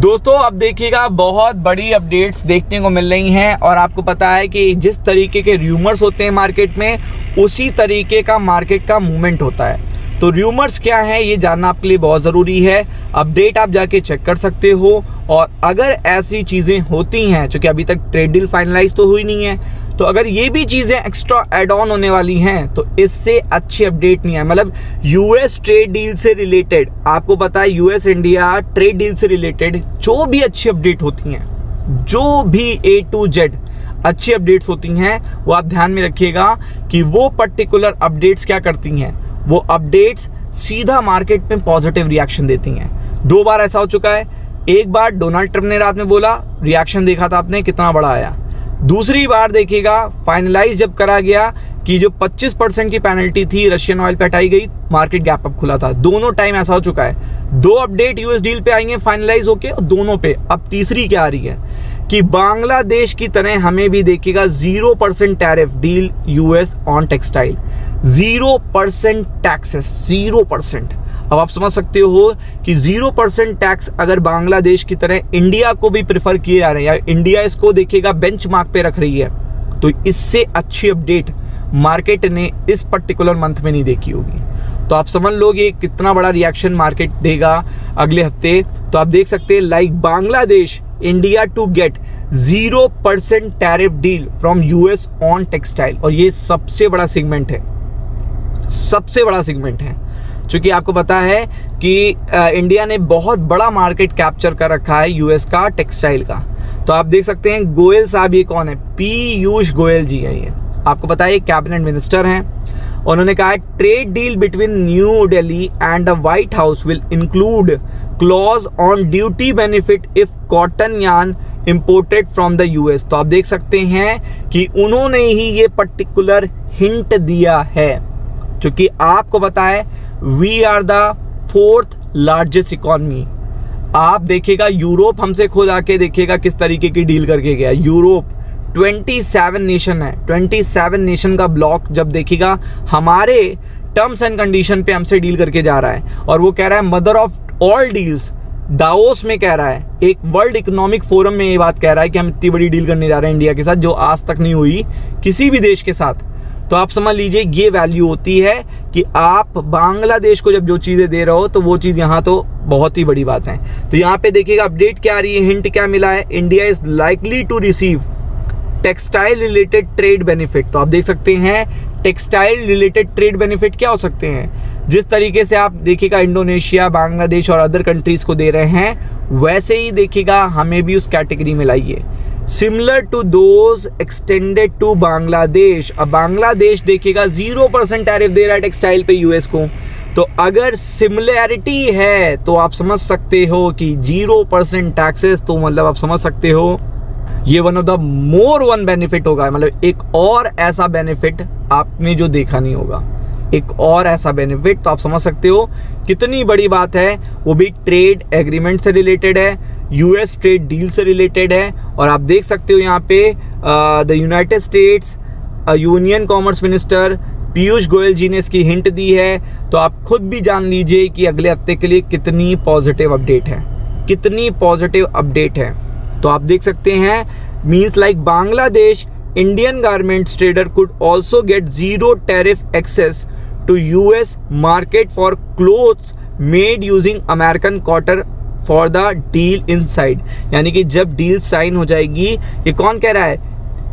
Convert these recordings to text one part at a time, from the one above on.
दोस्तों अब देखिएगा बहुत बड़ी अपडेट्स देखने को मिल रही हैं और आपको पता है कि जिस तरीके के र्यूमर्स होते हैं मार्केट में उसी तरीके का मार्केट का मूवमेंट होता है। तो र्यूमर्स क्या है ये जानना आपके लिए बहुत ज़रूरी है। अपडेट आप जाके चेक कर सकते हो और अगर ऐसी चीज़ें होती हैं, चूँकि अभी तक ट्रेड डील फाइनलाइज तो हुई नहीं है, तो अगर ये भी चीज़ें एक्स्ट्रा एड ऑन होने वाली हैं तो इससे अच्छी अपडेट नहीं है। मतलब यूएस ट्रेड डील से रिलेटेड, आपको पता है यूएस इंडिया ट्रेड डील से रिलेटेड जो भी अच्छी अपडेट होती हैं, जो भी A to Z अच्छी अपडेट्स होती हैं, वो आप ध्यान में रखिएगा कि वो पर्टिकुलर अपडेट्स क्या करती हैं, वो अपडेट्स सीधा मार्केट में पॉजिटिव रिएक्शन देती हैं। 2 बार ऐसा हो चुका है। एक बार डोनाल्ड ट्रंप ने रात में बोला, रिएक्शन देखा था आपने कितना बड़ा आया। दूसरी बार देखिएगा फाइनलाइज जब करा गया कि जो 25% की पेनल्टी थी रशियन ऑयल पे हटाई गई, मार्केट गैप अप खुला था। दोनों टाइम ऐसा हो चुका है। 2 अपडेट यूएस डील पे आई हैं फाइनलाइज होके, दोनों पे। अब तीसरी क्या आ रही है कि बांग्लादेश की तरह हमें भी देखिएगा 0% tariff deal US on textile, 0% taxes, 0%। अब आप समझ सकते हो कि 0% टैक्स अगर बांग्लादेश की तरह इंडिया को भी प्रेफर किए जा रहे हैं या इंडिया इसको देखिएगा बेंचमार्क पे रख रही है, तो इससे अच्छी अपडेट मार्केट ने इस पर्टिकुलर मंथ में नहीं देखी होगी। तो आप समझ लो ये कितना बड़ा रिएक्शन मार्केट देगा अगले हफ्ते। तो आप देख सकते हैं like Bangladesh India to get 0% tariff deal from US on textile, और ये सबसे बड़ा सेगमेंट है, सबसे बड़ा सेगमेंट है। क्योंकि आपको पता है कि इंडिया ने बहुत बड़ा मार्केट कैप्चर कर रखा है यूएस का टेक्सटाइल का। तो आप देख सकते हैं गोयल साहब, ये कौन है, पीयूष गोयल जी हैं। ये आपको पता है कैबिनेट मिनिस्टर हैं। उन्होंने कहा है trade deal between new Delhi and the white house will include clause on duty benefit if cotton yarn imported from the US. तो आप देख सकते हैं कि उन्होंने ही ये पर्टिकुलर हिंट दिया है, क्योंकि आपको पता है we are the 4th largest economy. आप देखिएगा यूरोप हमसे खुद आके देखिएगा किस तरीके की डील करके गया। यूरोप 27 नेशन है, 27 नेशन का ब्लॉक जब देखिएगा हमारे टर्म्स एंड कंडीशन पे हमसे डील करके जा रहा है, और वो कह रहा है mother of all deals, Davos में कह रहा है, एक वर्ल्ड इकोनॉमिक फोरम में ये बात कह रहा है कि हम इतनी बड़ी डील करने जा रहे हैं इंडिया के साथ जो आज तक नहीं हुई किसी भी देश के साथ। तो आप समझ लीजिए ये वैल्यू होती है कि आप बांग्लादेश को जब जो चीज़ें दे रहे हो तो वो चीज़ यहाँ तो बहुत ही बड़ी बात है। तो यहाँ पे देखिएगा अपडेट क्या आ रही है, हिंट क्या मिला है, India is likely to receive textile related trade benefit. तो आप देख सकते हैं टेक्सटाइल रिलेटेड ट्रेड बेनिफिट क्या हो सकते हैं। जिस तरीके से आप देखिएगा इंडोनेशिया, बांग्लादेश और अदर कंट्रीज को दे रहे हैं, वैसे ही देखिएगा हमें भी उस कैटेगरी में लाइए, similar to those extended to Bangladesh. अब बांग्लादेश देखिएगा 0% टैरिफ दे रहा है टेक्सटाइल पे यूएस को। तो अगर सिमिलैरिटी है तो आप समझ सकते हो कि 0% टैक्सेस, तो मतलब आप समझ सकते हो ये one of the more one benefit होगा। मतलब एक और ऐसा बेनिफिट आपने जो देखा नहीं होगा, एक और ऐसा बेनिफिट। तो आप समझ सकते हो कितनी बड़ी बात है, वो भी ट्रेड एग्रीमेंट से रिलेटेड है, यूएस ट्रेड डील से रिलेटेड है। और आप देख सकते हो यहाँ पे the United States union commerce minister Piyush Goyal ji ने इसकी हिंट दी है। तो आप खुद भी जान लीजिए कि अगले हफ्ते के लिए कितनी पॉजिटिव अपडेट है, कितनी पॉजिटिव अपडेट है। तो आप देख सकते हैं means like Bangladesh Indian garments trader could also get 0 tariff access to US market for clothes made using American cotton for the deal inside. यानी कि जब डील साइन हो जाएगी, ये कौन कह रहा है,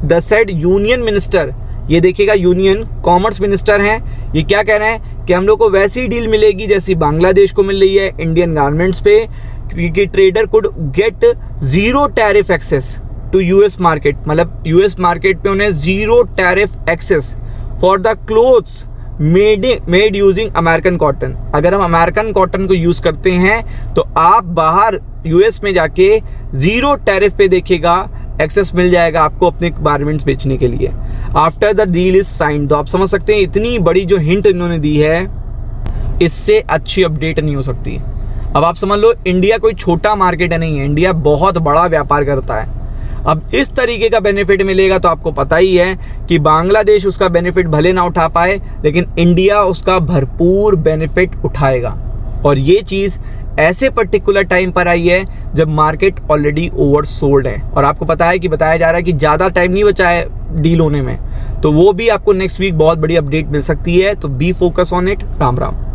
द सेड यूनियन मिनिस्टर। ये देखिएगा यूनियन कॉमर्स मिनिस्टर हैं, ये क्या कह रहे हैं कि हम लोग को वैसी डील मिलेगी जैसी बांग्लादेश को मिल रही है इंडियन गारमेंट्स पे, कि trader could get 0 tariff access to US market. मतलब यूएस मार्केट पे उन्हें 0 tariff access for the clothes made using American cotton. अगर हम अमेरिकन कॉटन को यूज करते हैं तो आप बाहर यूएस में जाके 0 टैरिफ पे देखिएगा एक्सेस मिल जाएगा आपको अपने गारमेंट्स बेचने के लिए after the deal is signed. तो आप समझ सकते हैं इतनी बड़ी जो हिंट इन्होंने दी है, इससे अच्छी अपडेट नहीं हो सकती। अब आप समझ लो इंडिया कोई छोटा मार्केट नहीं है, इंडिया बहुत बड़ा व्यापार करता है। अब इस तरीके का बेनिफिट मिलेगा तो आपको पता ही है कि बांग्लादेश उसका बेनिफिट भले ना उठा पाए, लेकिन इंडिया उसका भरपूर बेनिफिट उठाएगा। और ये चीज़ ऐसे पर्टिकुलर टाइम पर आई है जब मार्केट ऑलरेडी ओवर सोल्ड है, और आपको पता है कि बताया जा रहा है कि ज़्यादा टाइम नहीं बचा है डील होने में, तो वो भी आपको नेक्स्ट वीक बहुत बड़ी अपडेट मिल सकती है। तो B focus on it. Ram Ram.